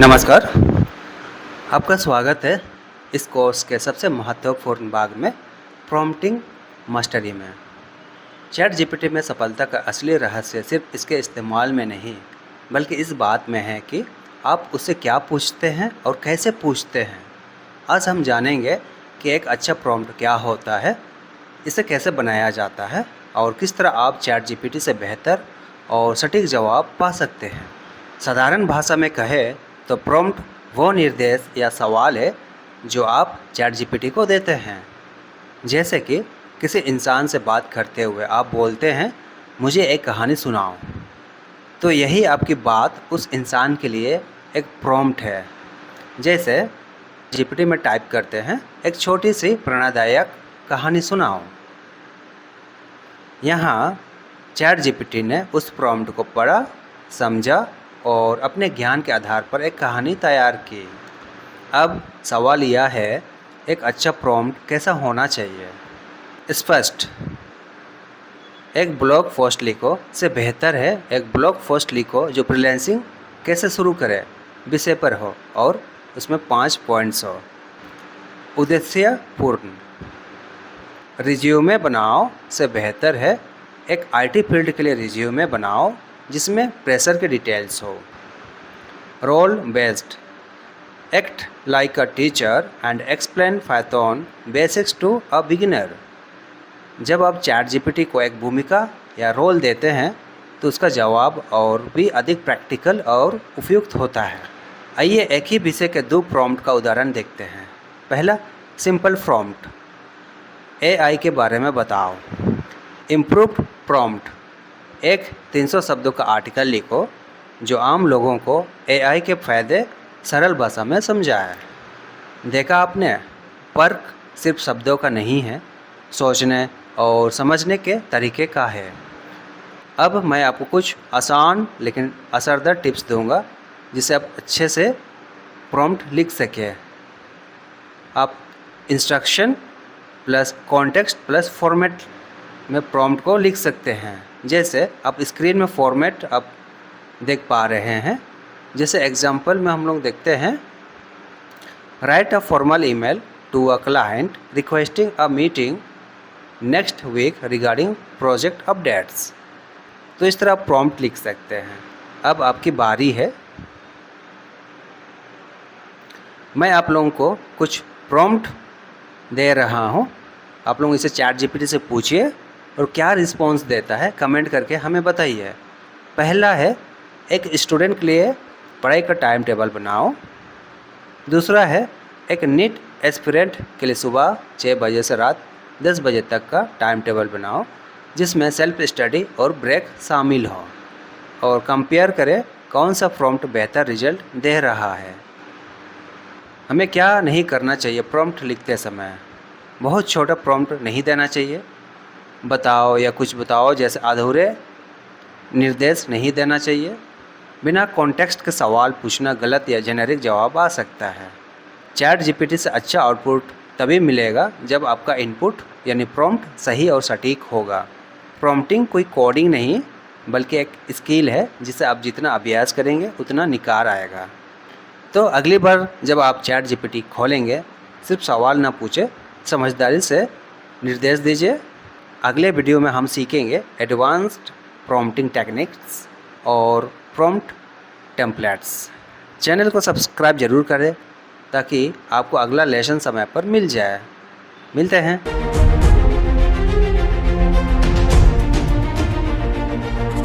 नमस्कार, आपका स्वागत है इस कोर्स के सबसे महत्वपूर्ण भाग में प्रॉम्प्टिंग मास्टरी में। चैट जीपीटी में सफलता का असली रहस्य सिर्फ इसके इस्तेमाल में नहीं, बल्कि इस बात में है कि आप उससे क्या पूछते हैं और कैसे पूछते हैं। आज हम जानेंगे कि एक अच्छा प्रॉम्प्ट क्या होता है, इसे कैसे बनाया जाता है और किस तरह आप चैट जीपीटी से बेहतर और सटीक जवाब पा सकते हैं। साधारण भाषा में कहें तो प्रॉम्प्ट वो निर्देश या सवाल है जो आप चैट जीपीटी को देते हैं। जैसे कि किसी इंसान से बात करते हुए आप बोलते हैं, मुझे एक कहानी सुनाओ, तो यही आपकी बात उस इंसान के लिए एक प्रॉम्प्ट है। जैसे जीपीटी में टाइप करते हैं, एक छोटी सी प्रेरणादायक कहानी सुनाओ। यहाँ चैट जीपीटी ने उस प्रॉम्प्ट को पढ़ा, समझा और अपने ज्ञान के आधार पर एक कहानी तैयार की। अब सवाल यह है, एक अच्छा प्रॉम्प्ट कैसा होना चाहिए। स्पष्ट, एक ब्लॉग पोस्ट लिखो से बेहतर है एक ब्लॉग पोस्ट लिखो जो फ्रीलांसिंग कैसे शुरू करें विषय पर हो और उसमें 5 पॉइंट्स हो। उद्देश्यपूर्ण, रिज्यूमे बनाओ से बेहतर है एक आईटी फील्ड के लिए रिज्यूमे बनाओ जिसमें प्रेशर के डिटेल्स हो। Role based, act like a teacher and explain Python basics to a beginner. जब आप चैट जीपीटी को एक भूमिका या रोल देते हैं तो उसका जवाब और भी अधिक प्रैक्टिकल और उपयुक्त होता है। आइए एक ही विषय के 2 प्रॉम्प्ट का उदाहरण देखते हैं। पहला, सिंपल प्रॉम्प्ट, एआई के बारे में बताओ। इम्प्रूव्ड प्रॉम्प्ट, एक 300 शब्दों का आर्टिकल लिखो जो आम लोगों को एआई के फ़ायदे सरल भाषा में समझाए। देखा आपने, फर्क सिर्फ शब्दों का नहीं है, सोचने और समझने के तरीके का है। अब मैं आपको कुछ आसान लेकिन असरदार टिप्स दूंगा जिससे आप अच्छे से प्रॉम्प्ट लिख सकें। आप instruction plus context plus format में प्रॉम्प्ट को लिख सकते हैं। जैसे आप स्क्रीन में फॉर्मेट आप देख पा रहे हैं। जैसे एग्जांपल में हम लोग देखते हैं, write a formal email to a client requesting a meeting next week regarding project updates. तो इस तरह आप प्रॉम्प्ट लिख सकते हैं। अब आपकी बारी है। मैं आप लोगों को कुछ प्रॉम्प्ट दे रहा हूं, आप लोग इसे चैट जीपीटी से पूछिए और क्या रिस्पॉन्स देता है कमेंट करके हमें बताइए। पहला है, एक स्टूडेंट के लिए पढ़ाई का टाइम टेबल बनाओ। दूसरा है, एक नीट एस्पिरेंट के लिए सुबह 6 बजे से रात 10 बजे तक का टाइम टेबल बनाओ जिसमें सेल्फ स्टडी और ब्रेक शामिल हो, और कंपेयर करें कौन सा प्रॉम्प्ट बेहतर रिजल्ट दे रहा है। हमें क्या नहीं करना चाहिए प्रॉम्प्ट लिखते समय। बहुत छोटा प्रॉम्प्ट नहीं देना चाहिए। बताओ या कुछ बताओ जैसे अधूरे निर्देश नहीं देना चाहिए। बिना कॉन्टेक्स्ट के सवाल पूछना गलत या जेनेरिक जवाब आ सकता है। चैट जीपीटी से अच्छा आउटपुट तभी मिलेगा जब आपका इनपुट यानी प्रॉम्प्ट सही और सटीक होगा। प्रॉम्प्टिंग कोई कोडिंग नहीं बल्कि एक स्किल है जिसे आप जितना अभ्यास करेंगे उतना निखार आएगा। तो अगली बार जब आप चैट जीपीटी खोलेंगे सिर्फ सवाल ना पूछे, समझदारी से निर्देश दीजिए। अगले वीडियो में हम सीखेंगे एडवांस्ड प्रॉम्प्टिंग टेक्निक्स और प्रॉम्प्ट टेम्पलेट्स। चैनल को सब्सक्राइब जरूर करें ताकि आपको अगला लेसन समय पर मिल जाए। मिलते हैं।